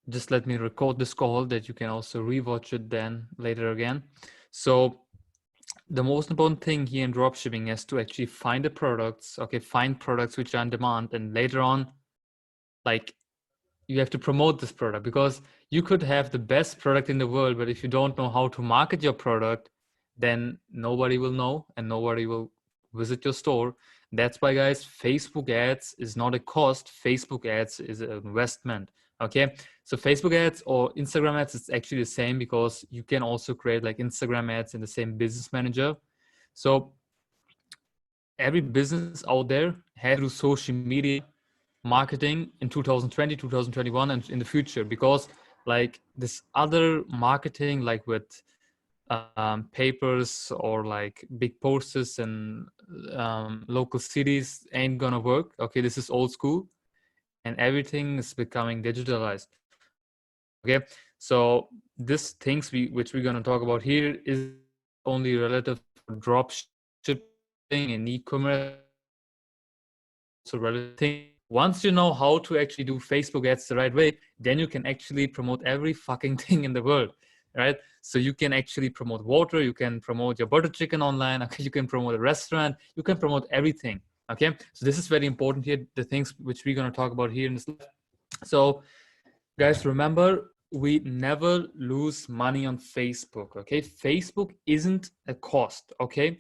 just let me record this call that you can also rewatch it then later again. So the most important thing here in dropshipping is to actually find the products, okay, find products which are in demand, and later on, like, you have to promote this product, because you could have the best product in the world, but if you don't know how to market your product, then nobody will know and nobody will visit your store. That's why, guys, Facebook ads is not a cost. Facebook ads is an investment. Okay, so Facebook ads or Instagram ads, it's actually the same, because you can also create like Instagram ads in the same business manager. So every business out there has to do social media marketing in 2020, 2021, and in the future, because like this other marketing, like with papers or like big posters in local cities, ain't gonna work. Okay, this is old school, and everything is becoming digitalized. Okay, so this things which we're gonna talk about here is only relative to drop shipping and e-commerce, so relative thing. Once you know how to actually do Facebook ads the right way, then you can actually promote every fucking thing in the world, right? So you can actually promote water, you can promote your butter chicken online, okay? You can promote a restaurant, you can promote everything, okay? So this is very important here, the things which we're going to talk about here in this. So guys, remember, we never lose money on Facebook, okay? Facebook isn't a cost, okay?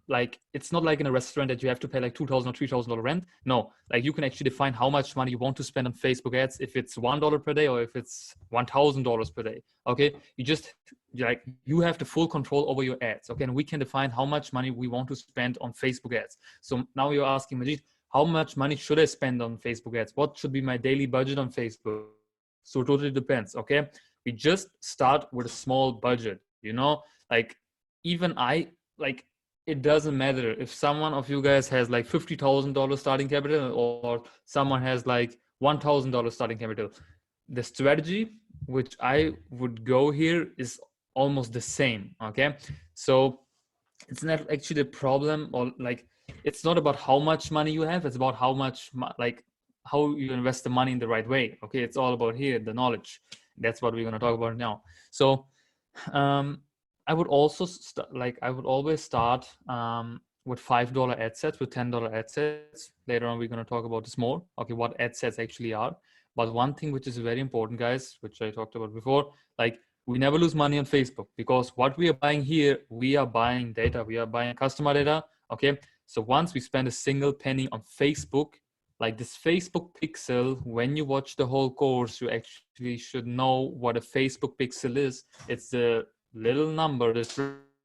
Like, it's not like in a restaurant that you have to pay like $2,000 or $3,000 rent. No, like you can actually define how much money you want to spend on Facebook ads, if it's $1 per day or if it's $1,000 per day. Okay, you just like, you have the full control over your ads. Okay, and we can define how much money we want to spend on Facebook ads. So now you're asking, Majid, how much money should I spend on Facebook ads? What should be my daily budget on Facebook? So it totally depends. Okay, we just start with a small budget. You know, like even I like, it doesn't matter if someone of you guys has like $50,000 starting capital or someone has like $1,000 starting capital. The strategy which I would go here is almost the same. Okay, so it's not actually a problem, or like, it's not about how much money you have, it's about how much like how you invest the money in the right way. Okay, it's all about here the knowledge. That's what we're going to talk about now. So I would also I would always start with $5 ad sets, with $10 ad sets. Later on, we're going to talk about this more. Okay, what ad sets actually are. But one thing which is very important, guys, which I talked about before, like, we never lose money on Facebook, because what we are buying here, we are buying data, we are buying customer data. Okay, so once we spend a single penny on Facebook, like this Facebook pixel, when you watch the whole course, you actually should know what a Facebook pixel is. It's the little number, this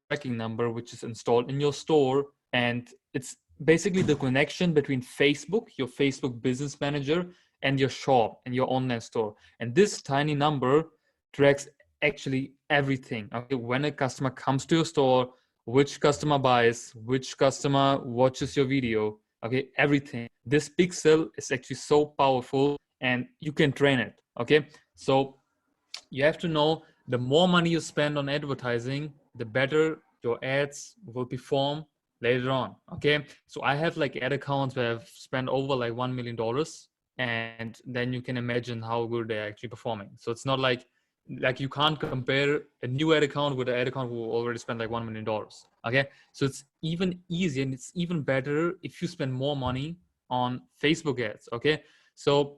tracking number, which is installed in your store, and it's basically the connection between Facebook, your Facebook business manager, and your shop and your online store. And this tiny number tracks actually everything. Okay, when a customer comes to your store, which customer buys, which customer watches your video, okay, everything. This pixel is actually so powerful, and you can train it. Okay, so you have to know, the more money you spend on advertising, the better your ads will perform later on. Okay, so I have like ad accounts where I've spent over like $1 million, and then you can imagine how good they're actually performing. So it's not like you can't compare a new ad account with an ad account who already spent like $1 million. Okay, so it's even easier and it's even better if you spend more money on Facebook ads. Okay, so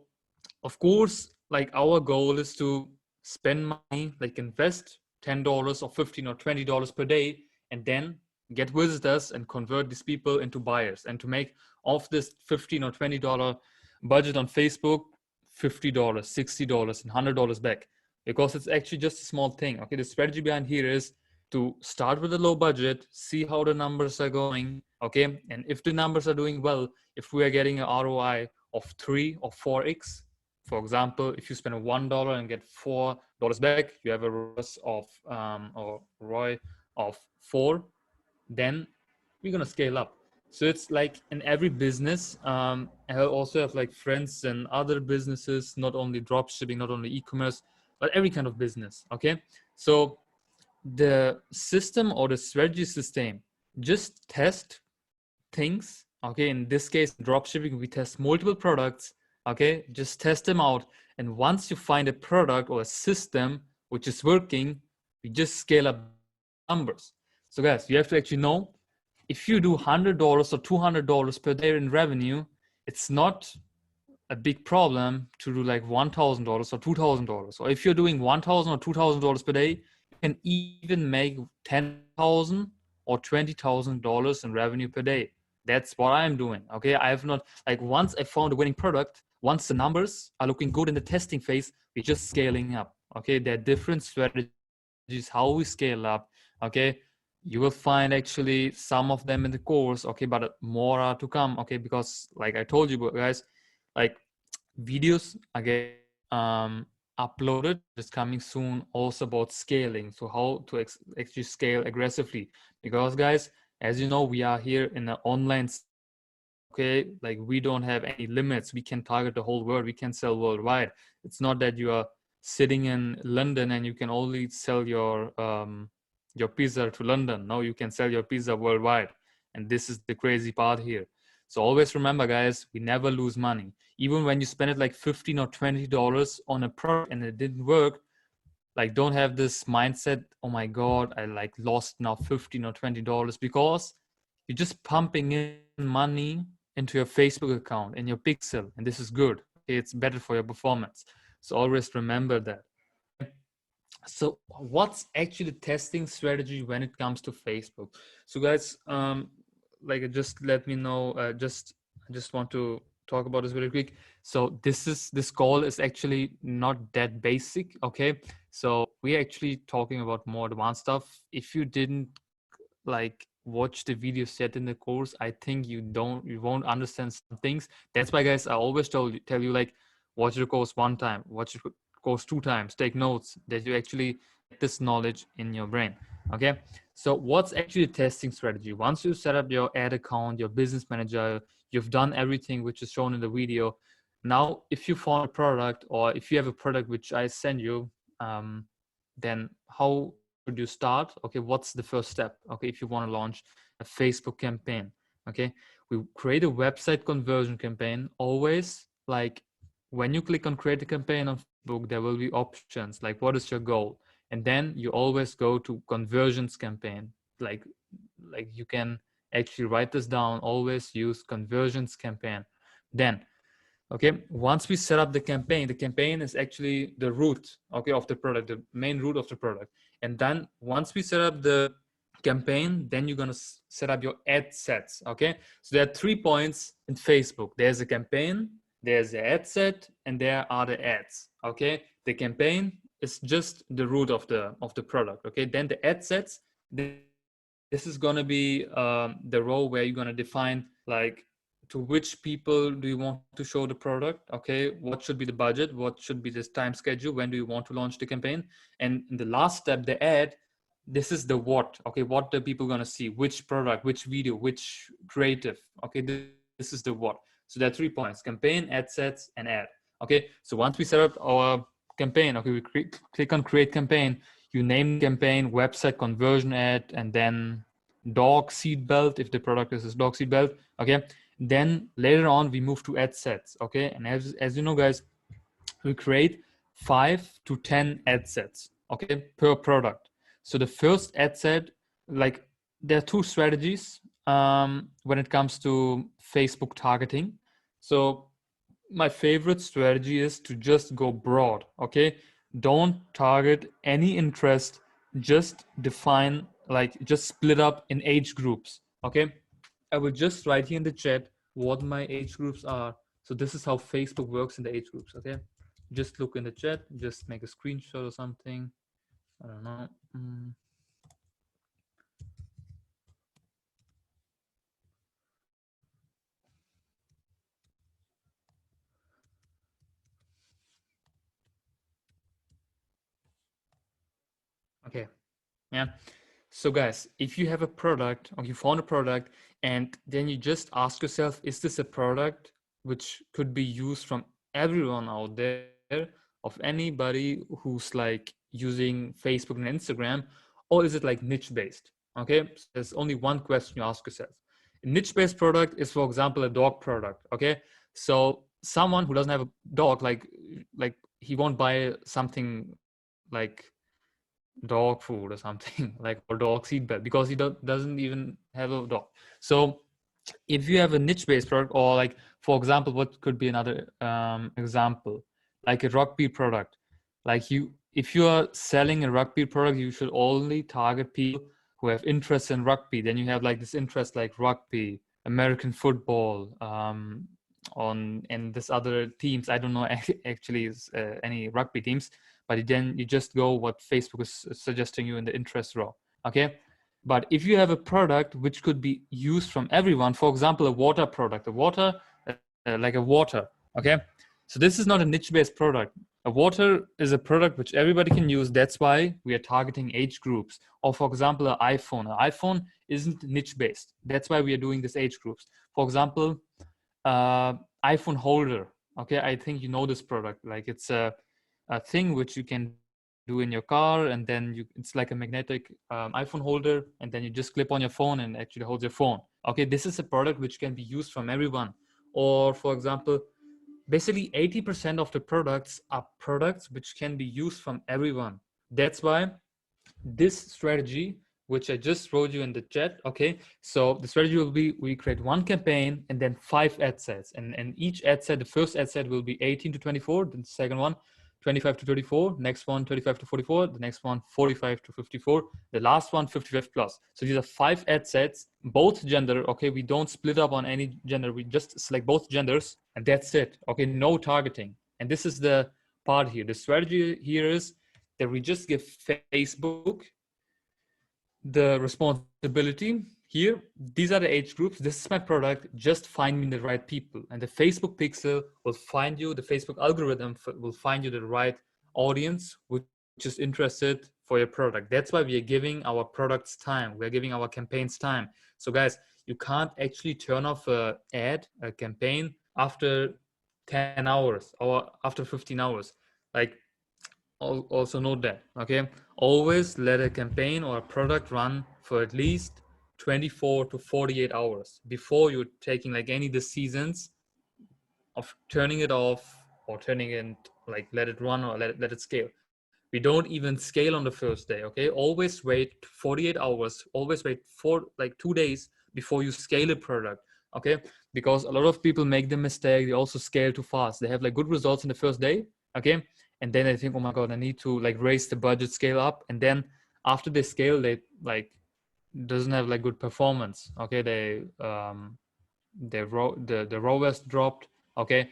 of course, like, our goal is to spend money, like invest $10 or $15 or $20 per day, and then get visitors and convert these people into buyers, and to make off this $15 or $20 budget on Facebook $50, $60, and $100 back, because it's actually just a small thing. Okay, the strategy behind here is to start with a low budget, see how the numbers are going. Okay, and if the numbers are doing well, if we are getting an ROI of 3 or 4x, for example, if you spend $1 and get $4 back, you have a ROI of 4. Then we're gonna scale up. So it's like in every business. I also have like friends and other businesses, not only drop shipping, not only e-commerce, but every kind of business. Okay, so the system or the strategy system, just test things. Okay, in this case, drop shipping, we test multiple products. Okay, just test them out, And once you find a product or a system which is working, we just scale up numbers. So guys, you have to actually know, if you do $100 or $200 per day in revenue, it's not a big problem to do like $1,000 or $2,000. Or if you're doing $1,000 or $2,000 per day, you can even make $10,000 or $20,000 in revenue per day. That's what I'm doing. Okay, I have not, like, once I found a winning product, once the numbers are looking good in the testing phase, we're just scaling up. Okay, there are different strategies how we scale up. Okay, you will find actually some of them in the course. Okay, but more are to come. Okay, because like I told you guys, like, videos are getting uploaded, just coming soon, also about scaling. So how to actually scale aggressively, because guys, as you know, we are here in an online, okay, like we don't have any limits. We can target the whole world, we can sell worldwide. It's not that you are sitting in London and you can only sell your pizza to London. No, you can sell your pizza worldwide, and this is the crazy part here. So always remember, guys, we never lose money. Even when you spend it like $15 or $20 on a product and it didn't work, like, don't have this mindset, oh my God, I like lost now $15 or $20, because you're just pumping in money into your Facebook account and your pixel, and this is good. Okay, it's better for your performance. So always remember that. So what's actually the testing strategy when it comes to Facebook? So guys, like, just let me know, I just want to talk about this very quick. So this call is actually not that basic. Okay, so we're actually talking about more advanced stuff. If you didn't like watch the videos yet in the course, I think you won't understand some things. That's why, guys, I always tell you, like, watch the course one time, watch the course 2 times, take notes, that you actually get this knowledge in your brain. Okay, so what's actually the testing strategy? Once you set up your ad account, your business manager, you've done everything which is shown in the video. Now, if you found a product, or if you have a product which I send you, then how should you start? Okay, what's the first step? Okay, if you want to launch a Facebook campaign, okay, we create a website conversion campaign. Always, like, when you click on create a campaign on Facebook, there will be options like, what is your goal? And then you always go to conversions campaign. Like you can actually write this down, always use conversions campaign. Then, okay, once we set up the campaign is actually the root, okay, of the product, the main root of the product. And then once we set up the campaign, then you're going to set up your ad sets. Okay, so there are 3 points in Facebook. There's a campaign, there's the ad set, and there are the ads. Okay, the campaign is just the root of the product. Okay, then the ad sets, this is going to be the row where you're going to define, like, to which people do you want to show the product? Okay, what should be the budget? What should be this time schedule? When do you want to launch the campaign? And in the last step, the ad, this is the what. Okay, what the people gonna see? Which product? Which video? Which creative? Okay, this is the what. So there are 3 points: campaign, ad sets, and ad. Okay, so once we set up our campaign, okay, we click on create campaign. You name the campaign, website conversion ad, and then dog seat belt if the product is a dog seat belt. Okay, then later on we move to ad sets. Okay, and as you know, guys, we create 5 to 10 ad sets, okay, per product. So the first ad set, like, there are 2 strategies when it comes to Facebook targeting. So my favorite strategy is to just go broad. Okay, don't target any interest, just define, like, just split up in age groups. Okay, I will just write here in the chat what my age groups are. So this is how Facebook works in the age groups. Okay, just look in the chat, just make a screenshot or something, I don't know. Okay, yeah. So guys, if you have a product, or you found a product, and then you just ask yourself, is this a product which could be used from everyone out there, of anybody who's like using Facebook and Instagram, or is it like niche based? Okay, so there's only one question you ask yourself. A niche based product is, for example, a dog product. Okay, so someone who doesn't have a dog, like he won't buy something like dog food or something like, or dog seat belt, because he doesn't even have a dog. So if you have a niche based product, or like, for example, what could be another example, like a rugby product, like if you are selling a rugby product, you should only target people who have interest in rugby. Then you have like this interest like rugby, American football, and this other teams. I don't know actually is any rugby teams, but then you just go what Facebook is suggesting you in the interest row. Okay. But if you have a product which could be used from everyone, for example, a water product, like a water, okay? So this is not a niche-based product. A water is a product which everybody can use. That's why we are targeting age groups. Or for example, an iPhone. An iPhone isn't niche-based. That's why we are doing this age groups. For example, iPhone holder. Okay, I think you know this product. Like it's a thing which you can do in your car, and then it's like a magnetic iPhone holder, and then you just clip on your phone and actually holds your phone. Okay, this is a product which can be used from everyone. Or for example, basically 80% of the products are products which can be used from everyone. That's why this strategy, which I just wrote you in the chat, okay? So the strategy will be, we create one campaign and then 5 ad sets. And each ad set, the first ad set will be 18 to 24, the second one, 25 to 34, next one, 35 to 44, the next one, 45 to 54, the last one, 55 plus. So these are 5 ad sets, both gender, okay? We don't split up on any gender, we just select both genders, and that's it, okay? No targeting. And this is the part here. The strategy here is that we just give Facebook the responsibility here. These are the age groups. This is my product. Just find me the right people. And the Facebook pixel will find you, the Facebook algorithm will find you the right audience which is interested for your product. That's why we are giving our products time. We're giving our campaigns time. So guys, you can't actually turn off a campaign after 10 hours or after 15 hours. Like, also note that, okay? Always let a campaign or a product run for at least 24 to 48 hours before you're taking like any decisions of turning it off or turning it, like let it run or let it scale. We don't even scale on the first day, okay? Always wait 48 hours, always wait for like 2 days before you scale a product, okay? Because a lot of people make the mistake, they also scale too fast. They have like good results in the first day, okay? And then they think, oh my God, I need to like raise the budget, scale up. And then after they scale, they like doesn't have like good performance, okay? The ROAS dropped, okay?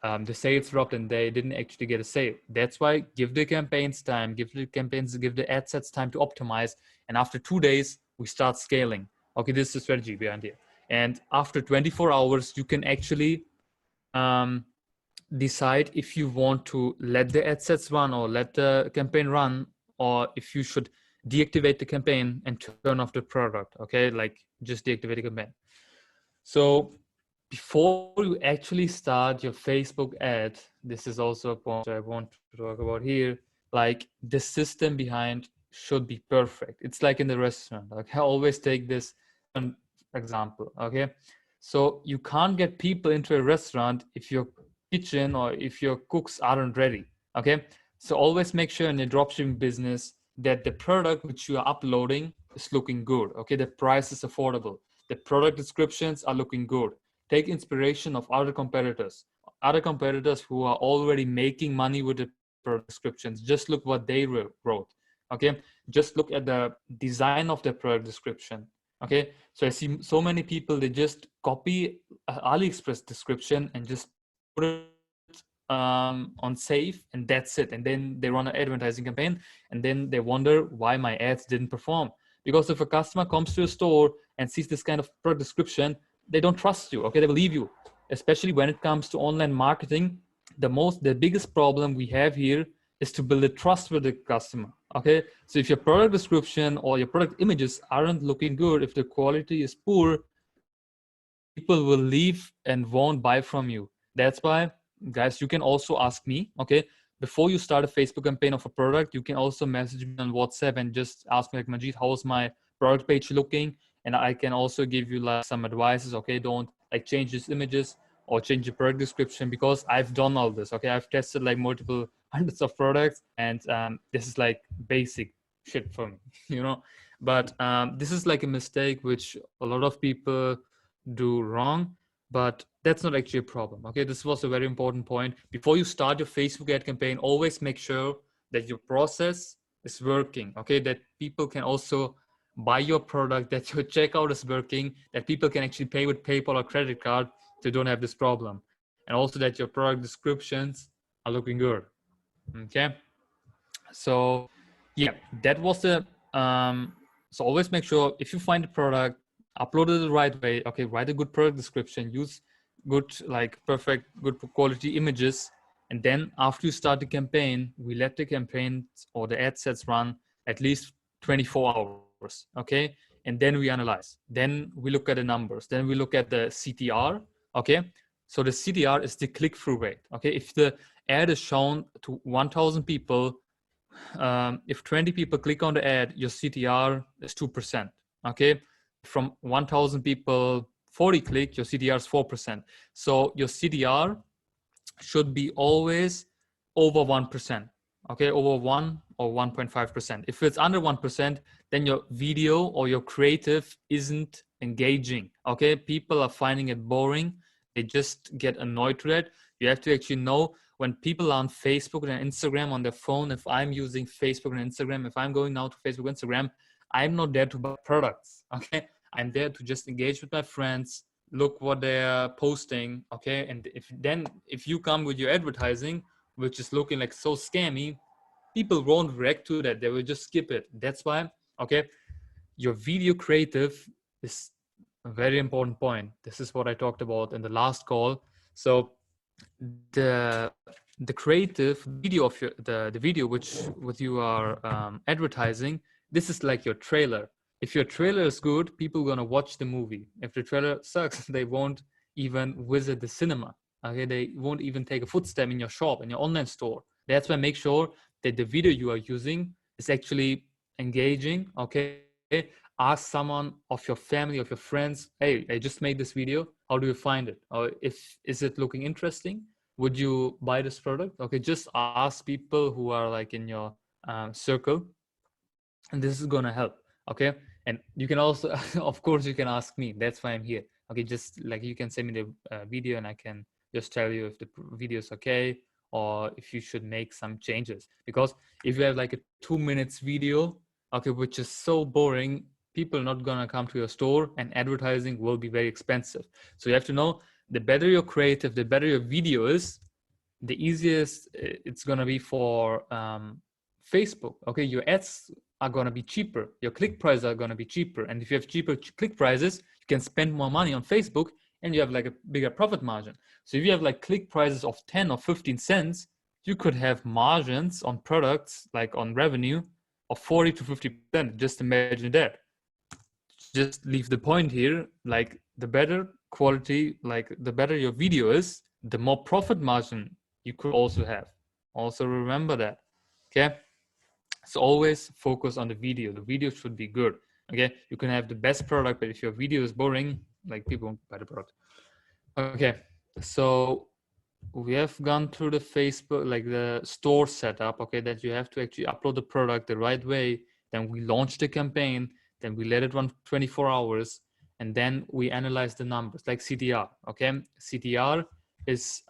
The sales dropped and they didn't actually get a sale. That's why give the campaigns time, give the ad sets time to optimize. And after 2 days, we start scaling. Okay, this is the strategy behind it. And after 24 hours, you can actually decide if you want to let the ad sets run or let the campaign run, or if you should deactivate the campaign and turn off the product. Okay, like just deactivate the campaign. So before you actually start your Facebook ad, this is also a point I want to talk about here. Like the system behind should be perfect. It's like in the restaurant. Like I always take this example. Okay, so you can't get people into a restaurant if your kitchen or if your cooks aren't ready. Okay, so always make sure in your dropshipping business that the product which you are uploading is looking good. Okay, the price is affordable. The product descriptions are looking good. Take inspiration of other competitors who are already making money with the product descriptions. Just look what they wrote. Okay, just look at the design of the product description. Okay, so I see so many people, they just copy AliExpress description and just put it on save, and that's it. And then they run an advertising campaign, and then they wonder why my ads didn't perform. Because if a customer comes to a store and sees this kind of product description, they don't trust you. Okay, they will leave you. Especially when it comes to online marketing, the biggest problem we have here is to build a trust with the customer. Okay, so if your product description or your product images aren't looking good, if the quality is poor, people will leave and won't buy from you. That's why, guys, you can also ask me, okay, before you start a Facebook campaign of a product, you can also message me on WhatsApp and just ask me like, Majid, how's my product page looking? And I can also give you like some advices. Okay, don't like change these images, or change your product description, because I've done all this. Okay, I've tested like multiple hundreds of products, and this is like basic shit for me, you know. But this is like a mistake which a lot of people do wrong, but that's not actually a problem. Okay, this was a very important point. Before you start your Facebook ad campaign, always make sure that your process is working. Okay, that people can also buy your product, that your checkout is working, that people can actually pay with PayPal or credit card, so you don't have this problem, and also that your product descriptions are looking good. Okay, so yeah, that was the so always make sure if you find a product, upload it the right way. Okay, write a good product description, use good, like perfect, good quality images, and then after you start the campaign, we let the campaign or the ad sets run at least 24 hours. Okay, and then we analyze, then we look at the numbers, then we look at the CTR. Okay, so the CTR is the click-through rate. Okay, if the ad is shown to 1,000 people, if 20 people click on the ad, your CTR is 2%. Okay, from 1,000 people, 40 click, your CTR is 4%. So your CTR should be always over 1%. Okay, over 1 or 1.5%. If it's under 1%, then your video or your creative isn't engaging. Okay, people are finding it boring. They just get annoyed to it. You have to actually know when people are on Facebook and Instagram on their phone. If I'm using Facebook and Instagram, if I'm going now to Facebook and Instagram, I'm not there to buy products. Okay, I'm there to just engage with my friends, look what they're posting. Okay, and if you come with your advertising, which is looking like so scammy, people won't react to that. They will just skip it. That's why, okay, your video creative is a very important point. This is what I talked about in the last call. So the creative video of the video which you are advertising, this is like your trailer. If your trailer is good, people are gonna watch the movie. If the trailer sucks, they won't even visit the cinema. Okay, they won't even take a footstep in your shop, in your online store. That's why make sure that the video you are using is actually engaging. Okay, ask someone of your family, of your friends, hey, I just made this video, how do you find it? Or is it looking interesting? Would you buy this product? Okay, just ask people who are like in your circle, and this is gonna help. Okay, and you can also of course you can ask me, that's why I'm here. Okay, just like you can send me the video and I can just tell you if the video is okay or if you should make some changes. Because if you have like a 2 minutes video, okay, which is so boring, people are not gonna come to your store, and advertising will be very expensive. So you have to know, the better your creative, the better your video is, the easiest it's gonna be for Facebook. Okay, your ads are gonna be cheaper, your click prices are gonna be cheaper, and if you have cheaper click prices, you can spend more money on Facebook, and you have like a bigger profit margin. So if you have like click prices of 10 or 15 cents, you could have margins on products, like on revenue, of 40 to 50%. Just imagine that. Just leave the point here, like the better quality, like the better your video is, the more profit margin you could also have. Also remember that. Okay, so always focus on the video. The video should be good. Okay, you can have the best product, but if your video is boring, like people won't buy the product. Okay, so we have gone through the Facebook, like the store setup. Okay, that you have to actually upload the product the right way. Then we launch the campaign, then we let it run 24 hours, and then we analyze the numbers, like CTR. Okay, CTR is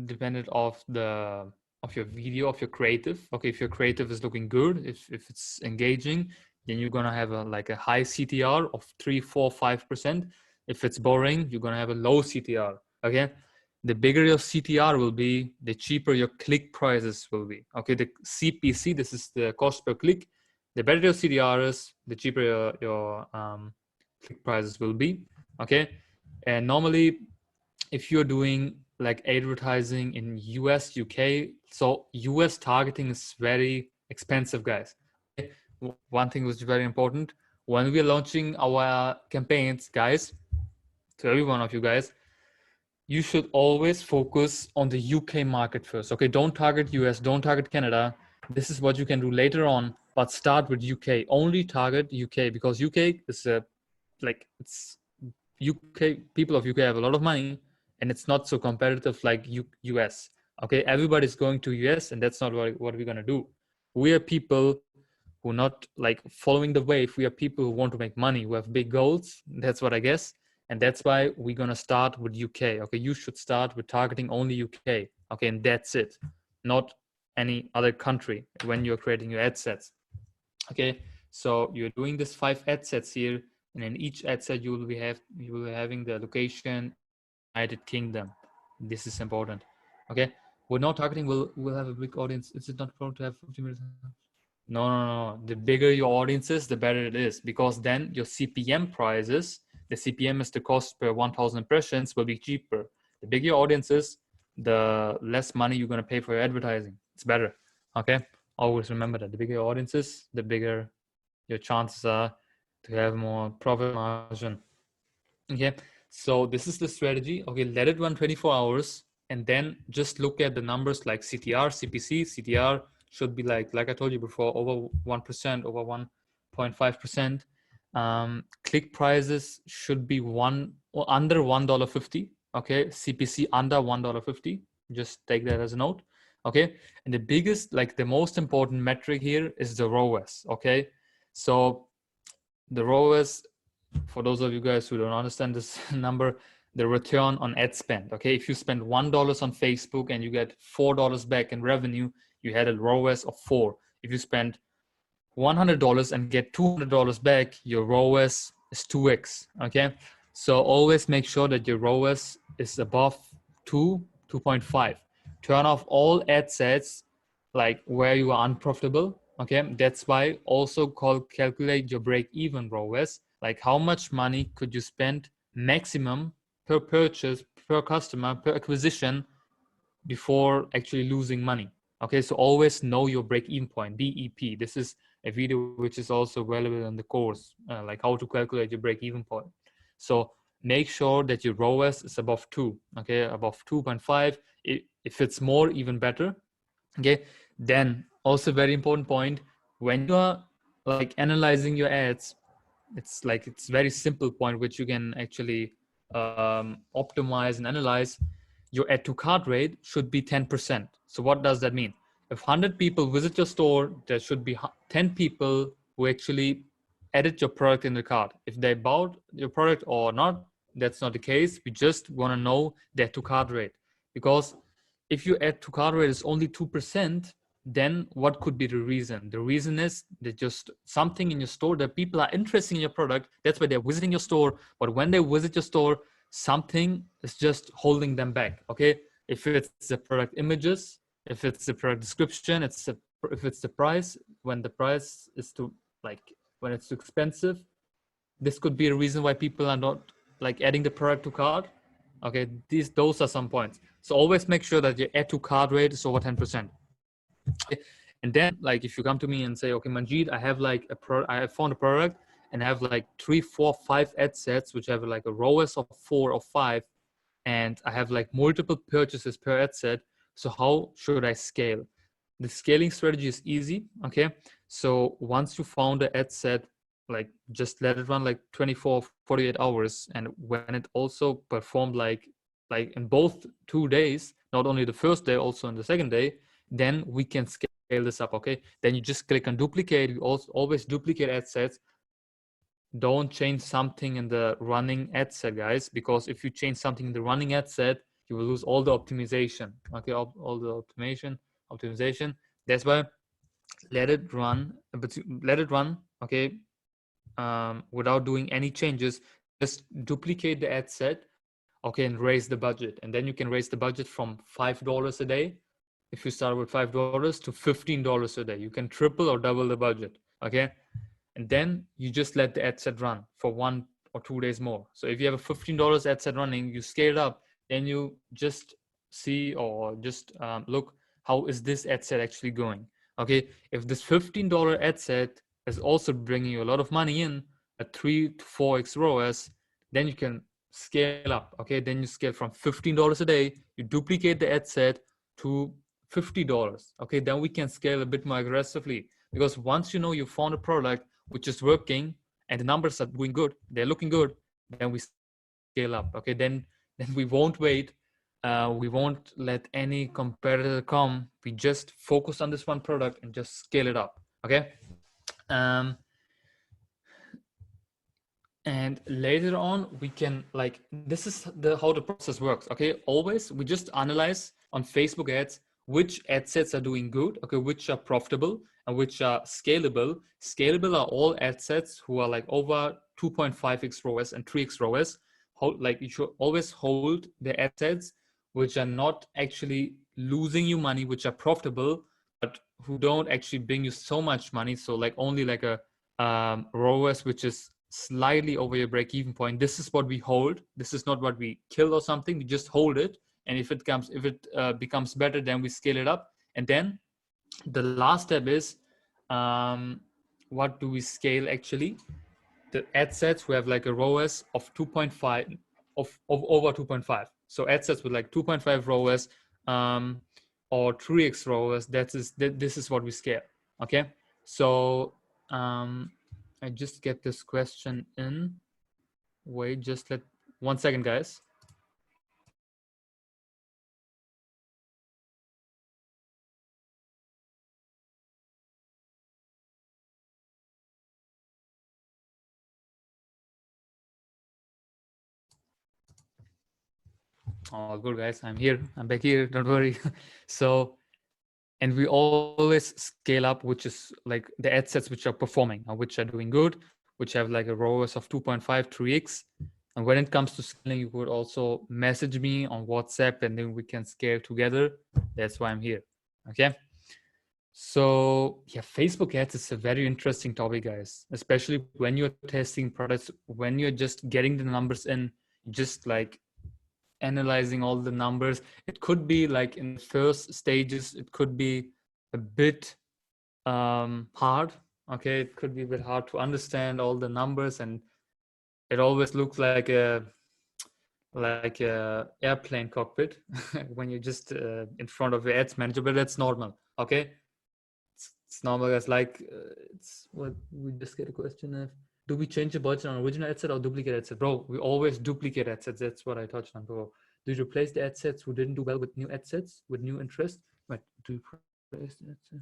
dependent of your video, of your creative. Okay, if your creative is looking good, if it's engaging, then you're gonna have like a high CTR of 3, 4, 5%. If it's boring, you're gonna have a low CTR. Okay, the bigger your CTR will be, the cheaper your click prices will be. Okay, the CPC, this is the cost per click. The better your CTR is, the cheaper your click prices will be. Okay, and normally, if you're doing like advertising in US, UK, so US targeting is very expensive, guys. Okay? One thing which is very important, when we're launching our campaigns, guys, to every one of you guys, you should always focus on the UK market first. Okay, don't target US, don't target Canada. This is what you can do later on, but start with UK. Only target UK, because UK is like, it's UK people of UK have a lot of money, and it's not so competitive like US. Okay, everybody's going to US, and that's not what we're gonna do. We are people who are not like following the wave. We are people who want to make money, who have big goals. That's what I guess, and that's why we're gonna start with UK. Okay, you should start with targeting only UK. Okay, and that's it, not any other country when you're creating your ad sets. Okay, so you're doing this 5 ad sets here, and in each ad set you will be having the location United Kingdom. This is important. Okay, we're not targeting will have a big audience. Is it not important to have 50 minutes? No. The bigger your audience is, the better it is, because then your CPM prices, the CPM is the cost per 1,000 impressions, will be cheaper. The bigger your audience is, the less money you're going to pay for your advertising. It's better. Okay, always remember that. The bigger your audience is, the bigger your chances are to have more profit margin. Okay, so this is the strategy. Okay, let it run 24 hours, and then just look at the numbers like CTR, CPC. CTR should be like I told you before, over 1%, over 1.5%. Click prices should be one or under $1.50. Okay, CPC under $1.50. Just take that as a note. Okay, and the biggest, like the most important metric here is the ROAS. Okay, so the ROAS, for those of you guys who don't understand this number, the return on ad spend. Okay, if you spend $1 on Facebook and you get $4 back in revenue, you had a ROAS of 4. If you spend $100 and get $200 back, your ROAS is 2x. Okay, so always make sure that your ROAS is above 2.5. Turn off all ad sets like where you are unprofitable. Okay, that's why also calculate your break-even ROAS. Like how much money could you spend maximum per purchase, per customer, per acquisition before actually losing money. Okay, so always know your break-even point, BEP. This is a video which is also available in the course, like how to calculate your break-even point. So make sure that your ROAS is above 2, okay, above 2.5. If it's more, even better. Okay, then also very important point, when you are like analyzing your ads, it's very simple point which you can actually optimize and analyze. Your add to cart rate should be 10%. So what does that mean? If 100 people visit your store, there should be 10 people who actually edit your product in the cart. If they bought your product or not, that's not the case. We just want to know the add to cart rate, because if your add to cart rate is only 2%, then what could be the reason? The reason is that just something in your store that people are interested in your product. That's why they're visiting your store. But when they visit your store, something is just holding them back. Okay, if it's the product images, if it's the product description, if it's the price. When the price is too, like when it's too expensive, this could be a reason why people are not like adding the product to cart. Okay, those are some points. So always make sure that your add to cart rate is over 10%. And then like if you come to me and say, okay, Manjeet, I have like I have found a product and I have like 3, 4, 5 ad sets which have like a ROAS of 4 or 5, and I have like multiple purchases per ad set. So how should I scale? The scaling strategy is easy. Okay, so once you found the ad set, like just let it run like 24, 48 hours, and when it also performed like in both 2 days, not only the first day, also on the second day, then we can scale this up. Okay, then you just click on duplicate. You also always duplicate ad sets. Don't change something in the running ad set, guys, because if you change something in the running ad set, you will lose all the optimization. Okay, all the optimization. That's why let it run, but let it run. Okay, without doing any changes. Just duplicate the ad set. Okay, and raise the budget, and then you can raise the budget from $5 a day. If you start with $5 to $15 a day, you can triple or double the budget. Okay, and then you just let the ad set run for 1 or 2 days more. So if you have a $15 ad set running, you scale it up, then you just see or just look, how is this ad set actually going? Okay, if this $15 ad set is also bringing you a lot of money in, a 3 to 4x ROAS, then you can scale up. Okay, then you scale from $15 a day, you duplicate the ad set to $50. Okay, then we can scale a bit more aggressively, because once you know you found a product which is working and the numbers are doing good, they're looking good, then we scale up. Okay, then we won't wait. We won't let any competitor come. We just focus on this one product and just scale it up. Okay. And later on we can, like, this is how the process works. Okay, always we just analyze on Facebook ads which ad sets are doing good, okay, which are profitable and which are scalable. Scalable are all ad sets who are like over 2.5x ROAS and 3x ROAS. Like, you should always hold the ad sets which are not actually losing you money, which are profitable, but who don't actually bring you so much money. So like only like a ROAS which is slightly over your break-even point. This is what we hold. This is not what we kill or something. We just hold it, and if it becomes better, then we scale it up. And then the last step is, what do we scale actually? The ad sets who have like a ROAS of 2.5 of over 2.5. So ad sets with like 2.5 ROAS or 3x ROAS. This is what we scale. Okay, so I just get this question in. Wait, just let 1 second, guys. Oh, good, guys. I'm here. I'm back here. Don't worry. So, and we always scale up, which is like the ad sets which are performing, which are doing good, which have like a ROAS of 2.5, 3x. And when it comes to scaling, you could also message me on WhatsApp and then we can scale together. That's why I'm here. Okay. So yeah, Facebook ads is a very interesting topic, guys, especially when you're testing products, when you're just getting the numbers in, just like analyzing all the numbers. It could be like in the first stages, it could be a bit hard. Okay, it could be a bit hard to understand all the numbers, and it always looks like a airplane cockpit when you're just in front of your ads manager, but that's normal. Okay, it's normal. It's like it's what we just get a question of. Do we change the budget on original ad set or duplicate ad set? Bro, we always duplicate ad sets. That's what I touched on, bro. Do you replace the ad sets who didn't do well with new ad sets, with new interest? But do you replace the ad set?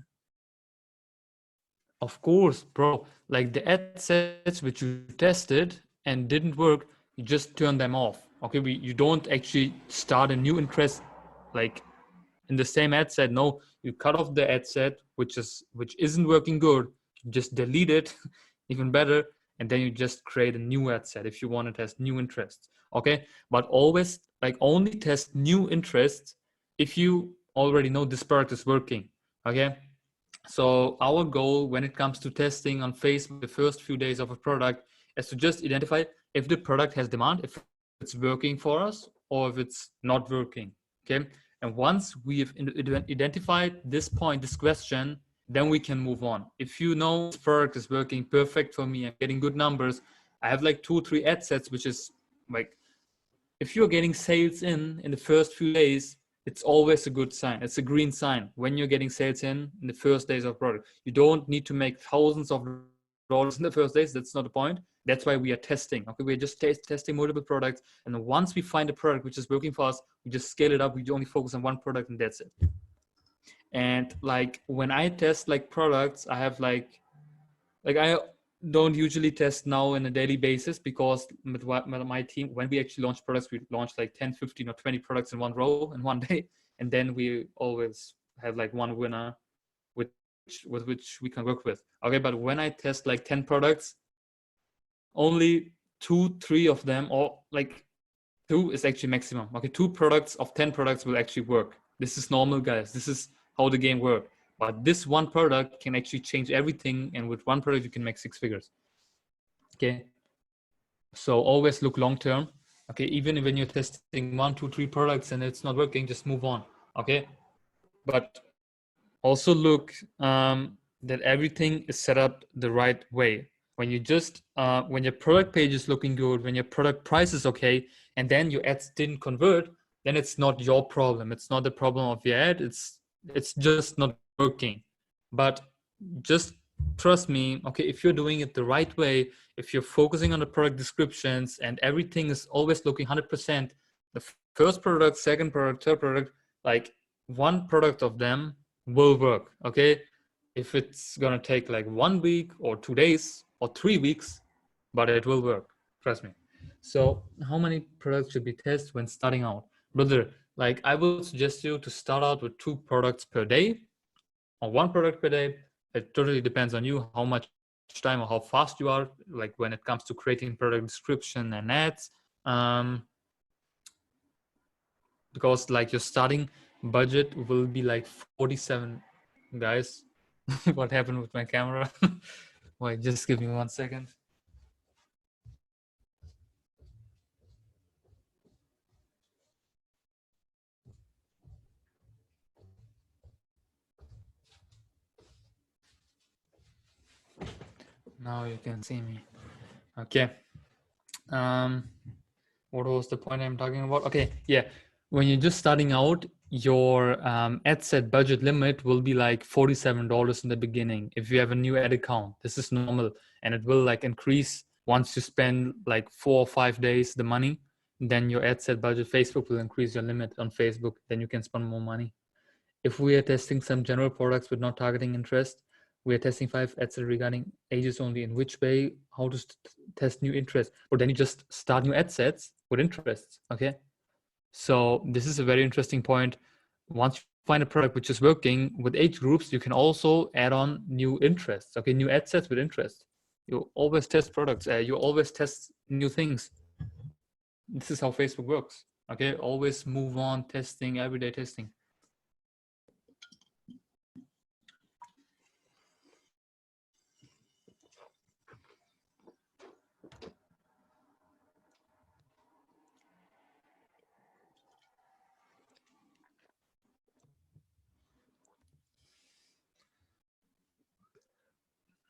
Of course, bro. Like the ad sets which you tested and didn't work, you just turn them off. Okay, you don't actually start a new interest like in the same ad set. No, you cut off the ad set which isn't working good. You just delete it, even better, and then you just create a new ad set if you want to test new interests. Okay, but always like only test new interests if you already know this product is working. Okay, so our goal when it comes to testing on Facebook the first few days of a product is to just identify if the product has demand, if it's working for us, or if it's not working. Okay, and once we have identified this point, this question, then we can move on. If you know this product is working perfect for me, I'm getting good numbers, I have like 2-3 ad sets, which is like, if you're getting sales in the first few days, it's always a good sign. It's a green sign when you're getting sales in the first days of product. You don't need to make thousands of dollars in the first days. That's not the point. That's why we are testing. Okay, we're just testing multiple products, and then once we find a product which is working for us, we just scale it up. We only focus on one product, and that's it. And like when I test like products, I have like I don't usually test now on a daily basis, because with my team, when we actually launch products, we launch like 10, 15 or 20 products in one row in one day. And then we always have like one winner with which we can work with. Okay, but when I test like 10 products, only 2-3 of them, or like 2 is actually maximum. Okay, 2 products of 10 products will actually work. This is normal, guys. This is how the game works. But this one product can actually change everything, and with one product you can make 6 figures. Okay, so always look long term. Okay, even when you're testing 1, 2, 3 products and it's not working, just move on. Okay, but also look that everything is set up the right way. When you just when your product page is looking good, when your product price is okay, and then your ads didn't convert, then it's not your problem. It's not the problem of your ad. It's just not working. But just trust me, okay, if you're doing it the right way, if you're focusing on the product descriptions and everything is always looking 100%, the first product, second product, third product, like one product of them will work, okay? If it's gonna take like 1 week or 2 days or 3 weeks, but it will work, trust me. So how many products should be tested when starting out? Brother, like I would suggest you to start out with 2 products per day or 1 product per day. It totally depends on you, how much time or how fast you are, like when it comes to creating product description and ads. Because like your starting budget will be like 47, guys. What happened with my camera? Wait, just give me 1 second. Now you can see me. Okay. What was the point I'm talking about? Okay, yeah. When you're just starting out, your ad set budget limit will be like $47 in the beginning. If you have a new ad account, this is normal, and it will like increase once you spend like 4 or 5 days the money. Then your ad set budget, Facebook will increase your limit on Facebook. Then you can spend more money. If we are testing some general products with not targeting interest, we are testing 5 ads regarding ages only. In which way, how to test new interest? Or then you just start new ad sets with interests, okay? So this is a very interesting point. Once you find a product which is working with age groups, you can also add on new interests, okay? New ad sets with interest. You always test products. You always test new things. This is how Facebook works, okay? Always move on testing, everyday testing.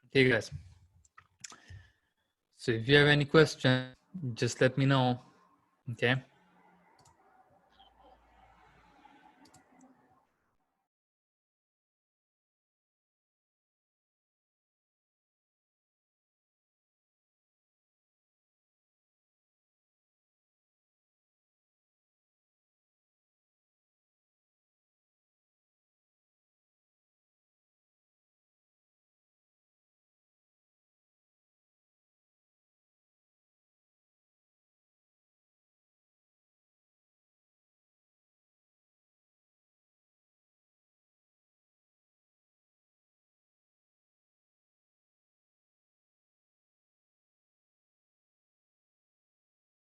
Okay, guys. So if you have any questions, just let me know. Okay.